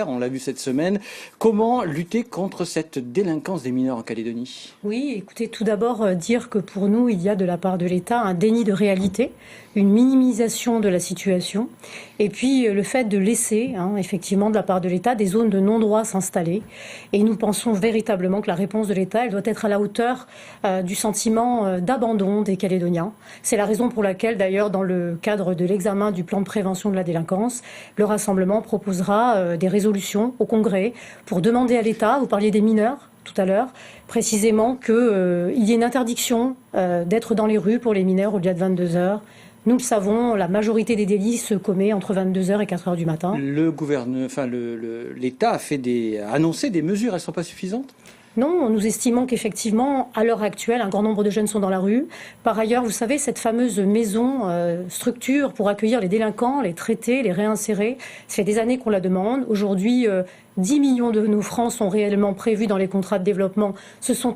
On l'a vu cette semaine. Comment lutter contre cette délinquance des mineurs en Calédonie? Oui, écoutez, tout d'abord dire que pour nous, il y a de la part de l'État un déni de réalité, une minimisation de la situation, et puis le fait de laisser, effectivement, de la part de l'État, des zones de non-droit s'installer. Et nous pensons véritablement que la réponse de l'État, elle doit être à la hauteur du sentiment d'abandon des Calédoniens. C'est la raison pour laquelle, d'ailleurs, dans le cadre de l'examen du plan de prévention de la délinquance, le Rassemblement proposera des résolutions au Congrès pour demander à l'État, vous parliez des mineurs tout à l'heure, précisément qu'il y ait une interdiction d'être dans les rues pour les mineurs au-delà de 22 heures. Nous le savons, la majorité des délits se commet entre 22 heures et 4 heures du matin. L'État a annoncé des mesures, elles ne sont pas suffisantes? Non, nous estimons qu'effectivement, à l'heure actuelle, un grand nombre de jeunes sont dans la rue. Par ailleurs, vous savez, cette fameuse maison, structure pour accueillir les délinquants, les traiter, les réinsérer, ça fait des années qu'on la demande. Aujourd'hui, 10 millions de nos francs sont réellement prévus dans les contrats de développement. Ce sont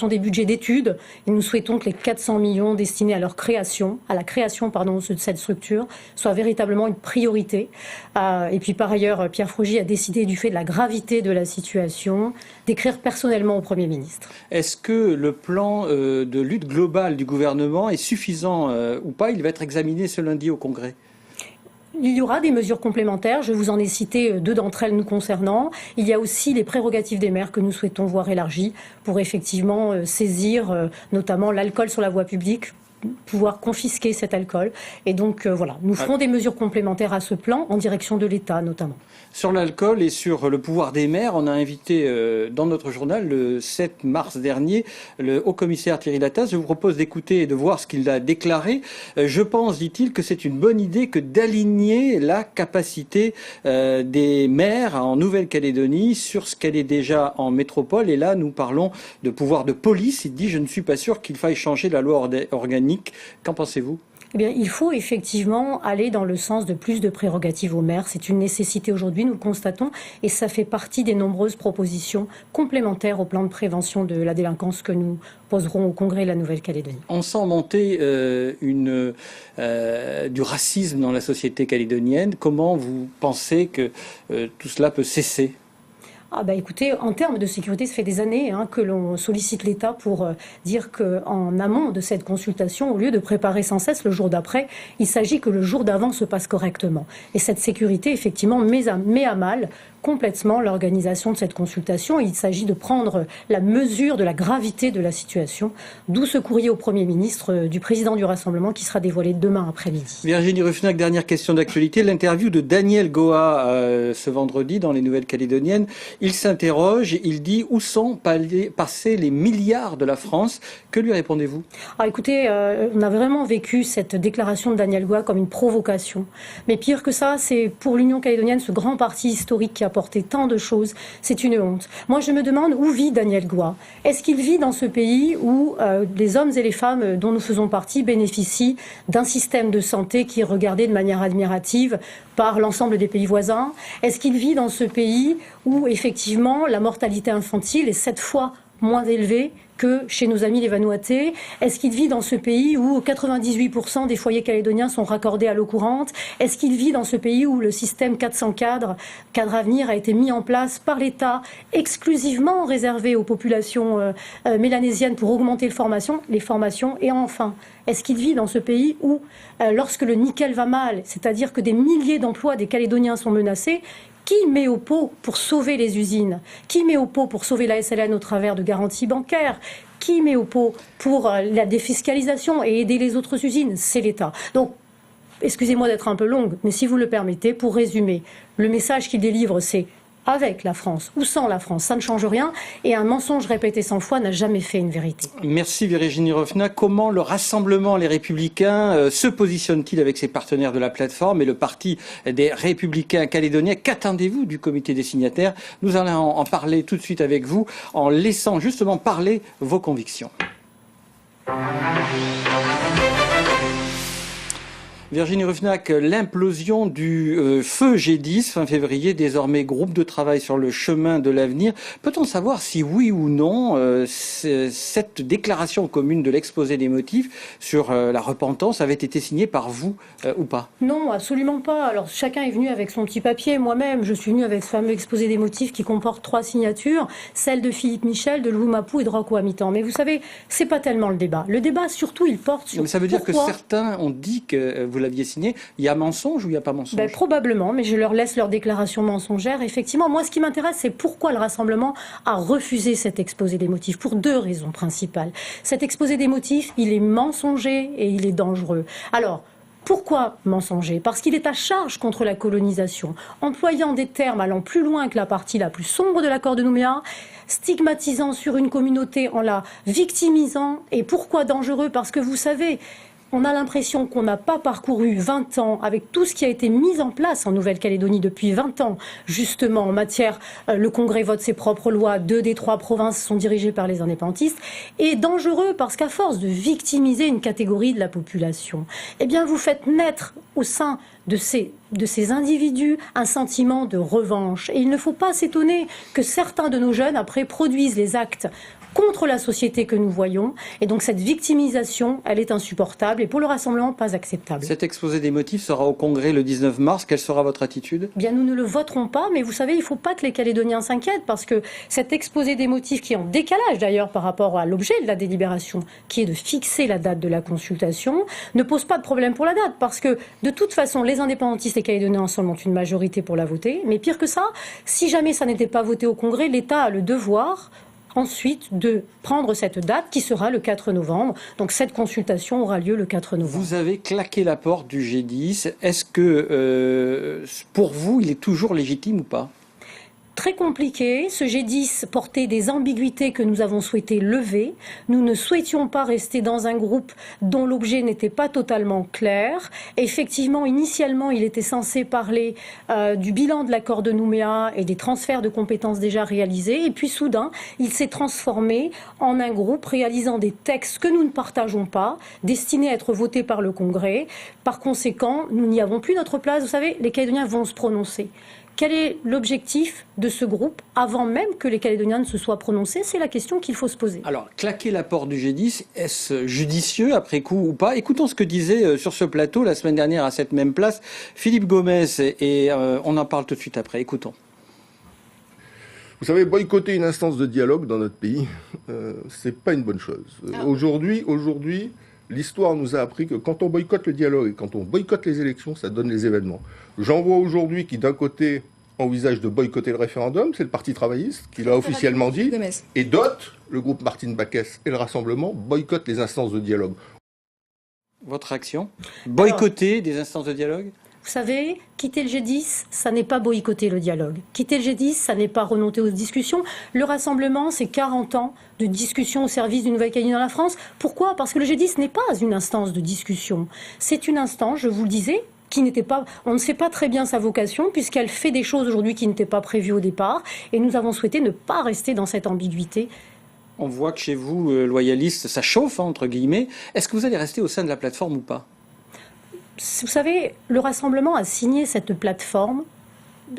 des budgets d'études et nous souhaitons que les 400 millions destinés à leur création, à la création de cette structure, soient véritablement une priorité. Et puis par ailleurs, Pierre Frogy a décidé, du fait de la gravité de la situation, d'écrire personnellement au Premier ministre. Est-ce que le plan de lutte globale du gouvernement est suffisant ou pas? Il va être examiné ce lundi au Congrès. Il y aura des mesures complémentaires, je vous en ai cité 2 d'entre elles nous concernant. Il y a aussi les prérogatives des maires que nous souhaitons voir élargies pour effectivement saisir notamment l'alcool sur la voie publique, pouvoir confisquer cet alcool. Et donc voilà, nous ferons des mesures complémentaires à ce plan en direction de l'État notamment. Sur l'alcool et sur le pouvoir des maires, on a invité dans notre journal le 7 mars dernier le haut-commissaire Thierry Latas. Je vous propose d'écouter et de voir ce qu'il a déclaré. Je pense, dit-il, que c'est une bonne idée que d'aligner la capacité des maires en Nouvelle-Calédonie sur ce qu'elle est déjà en métropole. Et là, nous parlons de pouvoir de police. Il dit, je ne suis pas sûr qu'il faille changer la loi organique. Qu'en pensez-vous ? Eh bien, il faut effectivement aller dans le sens de plus de prérogatives aux maires. C'est une nécessité aujourd'hui, nous le constatons, et ça fait partie des nombreuses propositions complémentaires au plan de prévention de la délinquance que nous poserons au Congrès de la Nouvelle-Calédonie. On sent monter du racisme dans la société calédonienne. Comment vous pensez que tout cela peut cesser ? Écoutez, en termes de sécurité, ça fait des années que l'on sollicite l'État pour dire qu'en amont de cette consultation, au lieu de préparer sans cesse le jour d'après, il s'agit que le jour d'avant se passe correctement. Et cette sécurité, effectivement, met à mal complètement l'organisation de cette consultation. Il s'agit de prendre la mesure de la gravité de la situation, d'où ce courrier au Premier ministre du président du Rassemblement qui sera dévoilé demain après-midi. Virginie Ruffnac, dernière question d'actualité. L'interview de Daniel Goa ce vendredi dans les Nouvelles-Calédoniennes. Il s'interroge, il dit où sont passés les milliards de la France. Que lui répondez-vous ? Écoutez, on a vraiment vécu cette déclaration de Daniel Goa comme une provocation. Mais pire que ça, c'est pour l'Union calédonienne, ce grand parti historique qui a porté tant de choses, c'est une honte. Moi, je me demande où vit Daniel Goa. Est-ce qu'il vit dans ce pays où les hommes et les femmes dont nous faisons partie bénéficient d'un système de santé qui est regardé de manière admirative par l'ensemble des pays voisins? Est-ce qu'il vit dans ce pays où, effectivement, la mortalité infantile est 7 fois moins élevée que chez nos amis les Vanuatais? Est-ce qu'il vit dans ce pays où 98% des foyers calédoniens sont raccordés à l'eau courante? Est-ce qu'il vit dans ce pays où le système 400 cadre avenir a été mis en place par l'État, exclusivement réservé aux populations mélanésiennes pour augmenter les formations? Et enfin, est-ce qu'il vit dans ce pays où, lorsque le nickel va mal, c'est-à-dire que des milliers d'emplois des Calédoniens sont menacés, qui met au pot pour sauver les usines? Qui met au pot pour sauver la SLN au travers de garanties bancaires? Qui met au pot pour la défiscalisation et aider les autres usines? C'est l'État. Donc, excusez-moi d'être un peu longue, mais si vous le permettez, pour résumer, le message qu'il délivre, c'est avec la France ou sans la France, ça ne change rien. Et un mensonge répété 100 fois n'a jamais fait une vérité. Merci Virginie Ruffnac. Comment le Rassemblement Les Républicains se positionne-t-il avec ses partenaires de la plateforme et le Parti des Républicains calédoniens? Qu'attendez-vous du comité des signataires? Nous allons en parler tout de suite avec vous en laissant justement parler vos convictions. Virginie Rufenacht, l'implosion du feu G10 fin février, désormais groupe de travail sur le chemin de l'avenir. Peut-on savoir si oui ou non cette déclaration commune de l'exposé des motifs sur la repentance avait été signée par vous ou pas? Non, absolument pas. Alors chacun est venu avec son petit papier. Moi-même, je suis venue avec ce fameux exposé des motifs qui comporte 3 signatures, celle de Philippe Michel, de Louis Mapou et de Rocco Amitan. Mais vous savez, c'est pas tellement le débat. Le débat, surtout, il porte sur. Mais ça veut dire que pourquoi... certains ont dit que vous l'aviez signé. Il y a mensonge ou il n'y a pas mensonge? Probablement, mais je leur laisse leur déclaration mensongère. Effectivement, moi, ce qui m'intéresse, c'est pourquoi le Rassemblement a refusé cet exposé des motifs, pour 2 raisons principales. Cet exposé des motifs, il est mensonger et il est dangereux. Alors, pourquoi mensonger? Parce qu'il est à charge contre la colonisation, employant des termes allant plus loin que la partie la plus sombre de l'accord de Nouméa, stigmatisant sur une communauté en la victimisant. Et pourquoi dangereux? Parce que vous savez, on a l'impression qu'on n'a pas parcouru 20 ans avec tout ce qui a été mis en place en Nouvelle-Calédonie depuis 20 ans, justement en matière, le Congrès vote ses propres lois, 2 des 3 provinces sont dirigées par les indépendantistes, et dangereux parce qu'à force de victimiser une catégorie de la population, eh bien vous faites naître au sein de ces individus un sentiment de revanche. Et il ne faut pas s'étonner que certains de nos jeunes, après, produisent les actes contre la société que nous voyons. Et donc cette victimisation, elle est insupportable et pour le Rassemblement, pas acceptable. Cet exposé des motifs sera au Congrès le 19 mars. Quelle sera votre attitude? Bien, nous ne le voterons pas, mais vous savez, il ne faut pas que les Calédoniens s'inquiètent parce que cet exposé des motifs, qui est en décalage d'ailleurs par rapport à l'objet de la délibération, qui est de fixer la date de la consultation, ne pose pas de problème pour la date parce que de toute façon, les indépendantistes et Calédoniens ensemble ont une majorité pour la voter. Mais pire que ça, si jamais ça n'était pas voté au Congrès, l'État a le devoir ensuite de prendre cette date qui sera le 4 novembre. Donc cette consultation aura lieu le 4 novembre. Vous avez claqué la porte du G10. Est-ce que pour vous, il est toujours légitime ou pas? Très compliqué. Ce G10 portait des ambiguïtés que nous avons souhaité lever. Nous ne souhaitions pas rester dans un groupe dont l'objet n'était pas totalement clair. Effectivement, initialement, il était censé parler du bilan de l'accord de Nouméa et des transferts de compétences déjà réalisés. Et puis soudain, il s'est transformé en un groupe réalisant des textes que nous ne partageons pas, destinés à être votés par le Congrès. Par conséquent, nous n'y avons plus notre place. Vous savez, les Calédoniens vont se prononcer. Quel est l'objectif de ce groupe avant même que les Calédoniens ne se soient prononcés? C'est la question qu'il faut se poser. Alors, claquer la porte du G10, est-ce judicieux après coup ou pas? Écoutons ce que disait sur ce plateau la semaine dernière à cette même place Philippe Gomez et on en parle tout de suite après. Écoutons. Vous savez, boycotter une instance de dialogue dans notre pays, c'est pas une bonne chose. Aujourd'hui, l'histoire nous a appris que quand on boycotte le dialogue et quand on boycotte les élections, ça donne les événements. J'en vois aujourd'hui qui, d'un côté, envisage de boycotter le référendum, c'est le Parti travailliste qui l'a officiellement dit, et d'autres, le groupe Martine Backès et le Rassemblement, boycottent les instances de dialogue. Votre réaction? Boycotter des instances de dialogue? Vous savez, quitter le G10, ça n'est pas boycotter le dialogue. Quitter le G10, ça n'est pas renoncer aux discussions. Le Rassemblement, c'est 40 ans de discussion au service d'une Nouvelle-Calédonie dans la France. Pourquoi? Parce que le G10 n'est pas une instance de discussion. C'est une instance, je vous le disais, qui n'était pas, on ne sait pas très bien sa vocation puisqu'elle fait des choses aujourd'hui qui n'étaient pas prévues au départ. Et nous avons souhaité ne pas rester dans cette ambiguïté. On voit que chez vous, loyalistes, ça chauffe, entre guillemets. Est-ce que vous allez rester au sein de la plateforme ou pas? Vous savez, le Rassemblement a signé cette plateforme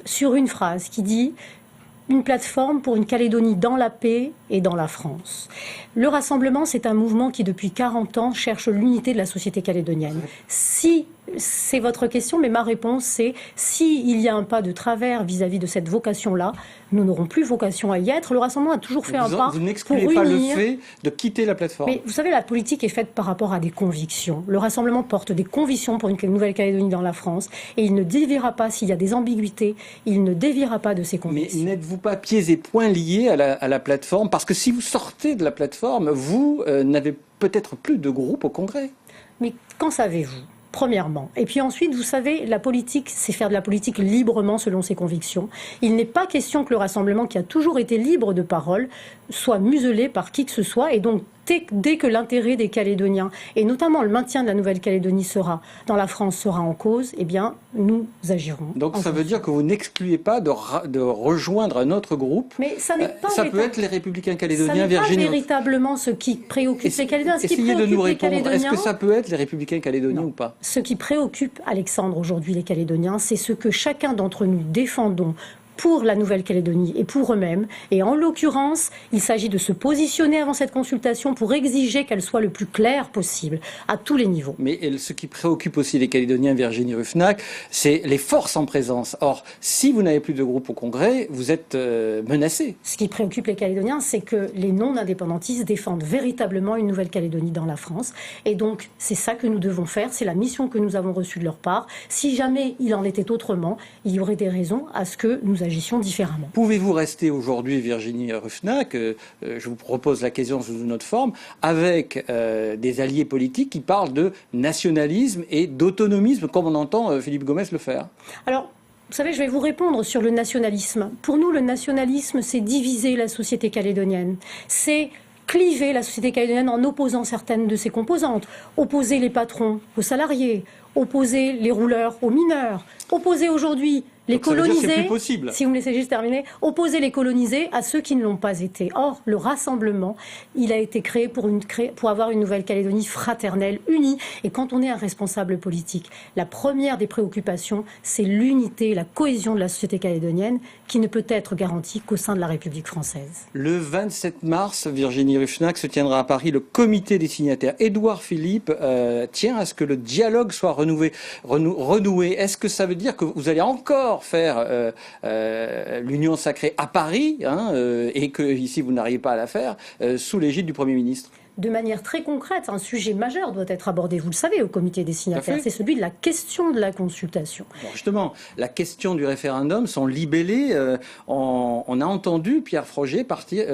sur une phrase qui dit « Une plateforme pour une Calédonie dans la paix et dans la France ». Le Rassemblement, c'est un mouvement qui, depuis 40 ans, cherche l'unité de la société calédonienne. Si c'est votre question, mais ma réponse, c'est s'il y a un pas de travers vis-à-vis de cette vocation-là, nous n'aurons plus vocation à y être. Le Rassemblement a toujours fait un pas Vous pour n'excluez pas le unir. fait de quitter la plateforme. Mais vous savez, la politique est faite par rapport à des convictions. Le Rassemblement porte des convictions pour une Nouvelle-Calédonie dans la France et il ne déviera pas, s'il y a des ambiguïtés, il ne déviera pas de ses convictions. Mais n'êtes-vous pas pieds et poings liés à la plateforme? Parce que si vous sortez de la plateforme, vous n'avez peut-être plus de groupe au Congrès. Mais qu'en savez-vous ? Premièrement. Et puis ensuite, vous savez, la politique, c'est faire de la politique librement selon ses convictions. Il n'est pas question que le Rassemblement, qui a toujours été libre de parole, soit muselé par qui que ce soit. Et donc, dès que l'intérêt des Calédoniens, et notamment le maintien de la Nouvelle-Calédonie dans la France sera en cause, eh bien, nous agirons. Donc ça veut dire que vous n'excluez pas de rejoindre un autre groupe. Mais ça n'est pas ça peut être les Républicains calédoniens, Virginie. Ça n'est pas Virginie. véritablement ce qui préoccupe les Calédoniens. Essayez de nous répondre. Est-ce que ça peut être les Républicains calédoniens ou pas? Ce qui préoccupe, Alexandre, aujourd'hui les Calédoniens, c'est ce que chacun d'entre nous défendons pour la Nouvelle-Calédonie et pour eux-mêmes. Et en l'occurrence, il s'agit de se positionner avant cette consultation pour exiger qu'elle soit le plus claire possible, à tous les niveaux. Mais ce qui préoccupe aussi les Calédoniens, Virginie Ruffnac, c'est les forces en présence. Or, si vous n'avez plus de groupe au Congrès, vous êtes menacés. Ce qui préoccupe les Calédoniens, c'est que les non-indépendantistes défendent véritablement une Nouvelle-Calédonie dans la France. Et donc, c'est ça que nous devons faire. C'est la mission que nous avons reçue de leur part. Si jamais il en était autrement, il y aurait des raisons à ce que nous agissions différemment. Pouvez-vous rester aujourd'hui, Virginie Ruffnac, je vous propose la question sous une autre forme, avec des alliés politiques qui parlent de nationalisme et d'autonomisme, comme on entend Philippe Gomes le faire? Alors, vous savez, je vais vous répondre sur le nationalisme. Pour nous, le nationalisme, c'est diviser la société calédonienne. C'est cliver la société calédonienne en opposant certaines de ses composantes. Opposer les patrons aux salariés, opposer les rouleurs aux mineurs, opposer aujourd'hui les colonisés, si vous me laissez juste terminer, opposer les colonisés à ceux qui ne l'ont pas été. Or, le rassemblement, il a été créé pour avoir une Nouvelle-Calédonie fraternelle, unie. Et quand on est un responsable politique, la première des préoccupations, c'est l'unité, la cohésion de la société calédonienne, qui ne peut être garantie qu'au sein de la République française. Le 27 mars, Virginie Ruffnac, se tiendra à Paris le comité des signataires. Édouard Philippe tient à ce que le dialogue soit renoué. Est-ce que ça veut dire que vous allez encore faire l'union sacrée à Paris et que ici vous n'arrivez pas à la faire sous l'égide du Premier ministre? De manière très concrète, un sujet majeur doit être abordé, vous le savez, au comité des signataires. C'est celui de la question de la consultation. Bon, justement, la question du référendum, son libellé, on a entendu Pierre Frogier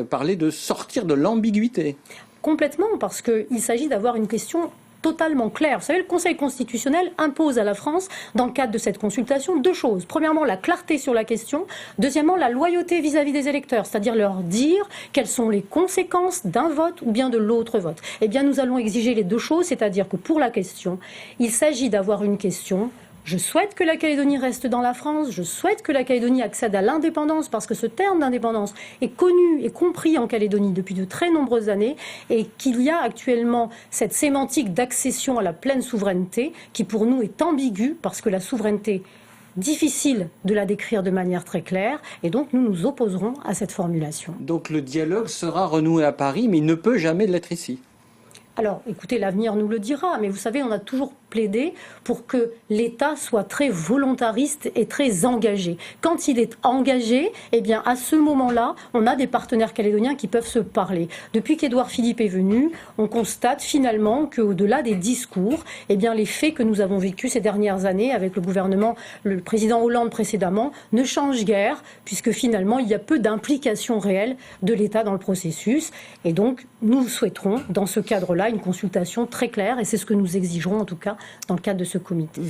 parler de sortir de l'ambiguïté. Complètement, parce qu'il s'agit d'avoir une question totalement clair. Vous savez, le Conseil constitutionnel impose à la France, dans le cadre de cette consultation, deux choses. Premièrement, la clarté sur la question. Deuxièmement, la loyauté vis-à-vis des électeurs, c'est-à-dire leur dire quelles sont les conséquences d'un vote ou bien de l'autre vote. Eh bien, nous allons exiger les deux choses, c'est-à-dire que pour la question, il s'agit d'avoir une question. Je souhaite que la Calédonie reste dans la France, je souhaite que la Calédonie accède à l'indépendance, parce que ce terme d'indépendance est connu et compris en Calédonie depuis de très nombreuses années, et qu'il y a actuellement cette sémantique d'accession à la pleine souveraineté, qui pour nous est ambiguë, parce que la souveraineté, difficile de la décrire de manière très claire, et donc nous nous opposerons à cette formulation. Donc le dialogue sera renoué à Paris, mais il ne peut jamais l'être ici. Alors, écoutez, l'avenir nous le dira, mais vous savez, on a toujours plaidé pour que l'État soit très volontariste et très engagé. Quand il est engagé, eh bien, à ce moment-là, on a des partenaires calédoniens qui peuvent se parler. Depuis qu'Édouard Philippe est venu, on constate finalement qu'au-delà des discours, eh bien, les faits que nous avons vécus ces dernières années avec le gouvernement, le président Hollande précédemment, ne changent guère, puisque finalement, il y a peu d'implication réelle de l'État dans le processus. Et donc, nous souhaiterons, dans ce cadre-là, une consultation très claire, et c'est ce que nous exigerons en tout cas dans le cadre de ce comité.